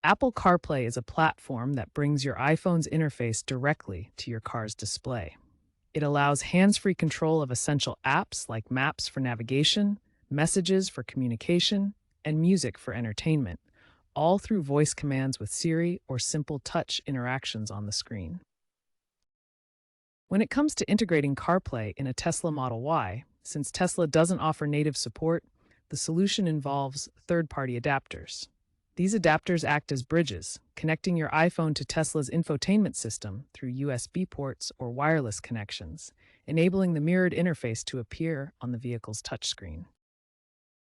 Apple CarPlay is a platform that brings your iPhone's interface directly to your car's display. It allows hands-free control of essential apps like Maps for navigation, Messages for communication, and Music for entertainment, all through voice commands with Siri or simple touch interactions on the screen. When it comes to integrating CarPlay in a Tesla Model Y, since Tesla doesn't offer native support, the solution involves third-party adapters. These adapters act as bridges, connecting your iPhone to Tesla's infotainment system through USB ports or wireless connections, enabling the mirrored interface to appear on the vehicle's touchscreen.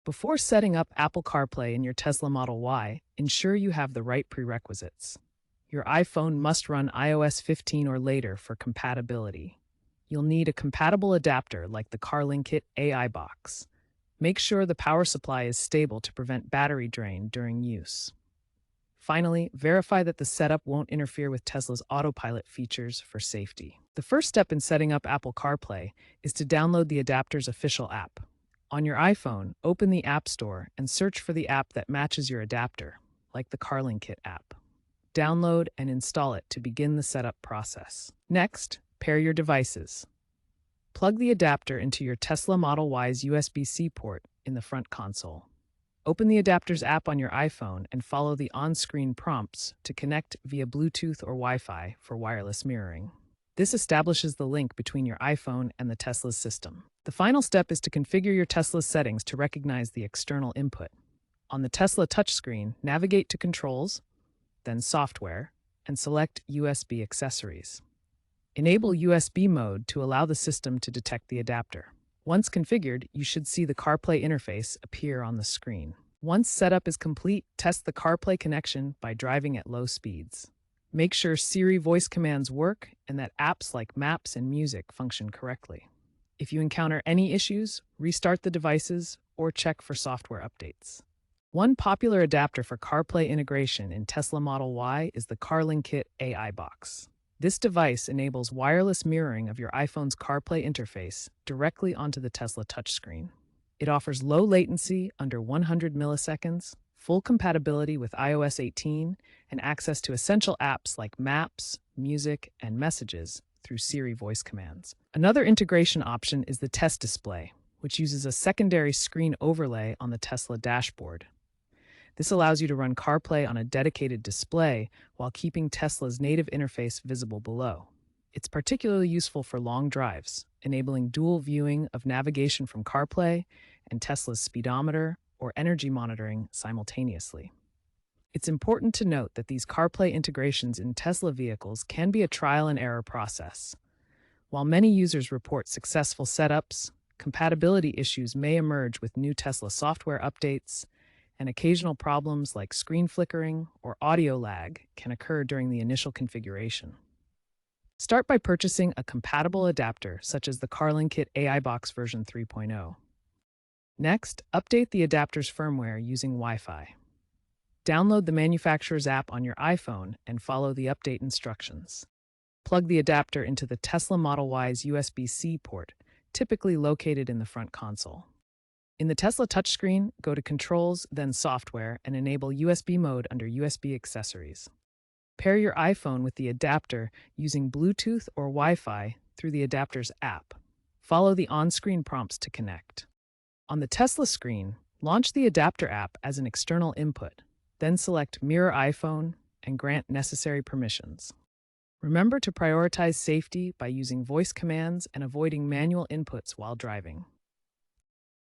Before setting up Apple CarPlay in your Tesla Model Y, ensure you have the right prerequisites. Your iPhone must run iOS 15 or later for compatibility. You'll need a compatible adapter like the CarLinkit AI box. Make sure the power supply is stable to prevent battery drain during use. Finally, verify that the setup won't interfere with Tesla's autopilot features for safety. The first step in setting up Apple CarPlay is to download the adapter's official app. On your iPhone, open the App Store and search for the app that matches your adapter, like the CarLinkit app. Download and install it to begin the setup process. Next, pair your devices. Plug the adapter into your Tesla Model Y's USB-C port in the front console. Open the adapter's app on your iPhone and follow the on-screen prompts to connect via Bluetooth or Wi-Fi for wireless mirroring. This establishes the link between your iPhone and the Tesla's system. The final step is to configure your Tesla's settings to recognize the external input. On the Tesla touchscreen, navigate to Controls, then Software, and select USB Accessories. Enable USB mode to allow the system to detect the adapter. Once configured, you should see the CarPlay interface appear on the screen. Once setup is complete, test the CarPlay connection by driving at low speeds. Make sure Siri voice commands work and that apps like Maps and Music function correctly. If you encounter any issues, restart the devices or check for software updates. One popular adapter for CarPlay integration in Tesla Model Y is the CarLinkit AI box. This device enables wireless mirroring of your iPhone's CarPlay interface directly onto the Tesla touchscreen. It offers low latency, under 100 milliseconds, full compatibility with iOS 18, and access to essential apps like Maps, Music, and Messages through Siri voice commands. Another integration option is the test display, which uses a secondary screen overlay on the Tesla dashboard. This allows you to run CarPlay on a dedicated display while keeping Tesla's native interface visible below. It's particularly useful for long drives, enabling dual viewing of navigation from CarPlay and Tesla's speedometer or energy monitoring simultaneously. It's important to note that these CarPlay integrations in Tesla vehicles can be a trial and error process. While many users report successful setups, compatibility issues may emerge with new Tesla software updates, and occasional problems like screen flickering or audio lag can occur during the initial configuration. Start by purchasing a compatible adapter such as the CarLinkit AI Box version 3.0. Next, update the adapter's firmware using Wi-Fi. Download the manufacturer's app on your iPhone and follow the update instructions. Plug the adapter into the Tesla Model Y's USB-C port, typically located in the front console. In the Tesla touchscreen, go to Controls, then Software, and enable USB mode under USB Accessories. Pair your iPhone with the adapter using Bluetooth or Wi-Fi through the adapter's app. Follow the on-screen prompts to connect. On the Tesla screen, launch the adapter app as an external input, then select Mirror iPhone and grant necessary permissions. Remember to prioritize safety by using voice commands and avoiding manual inputs while driving.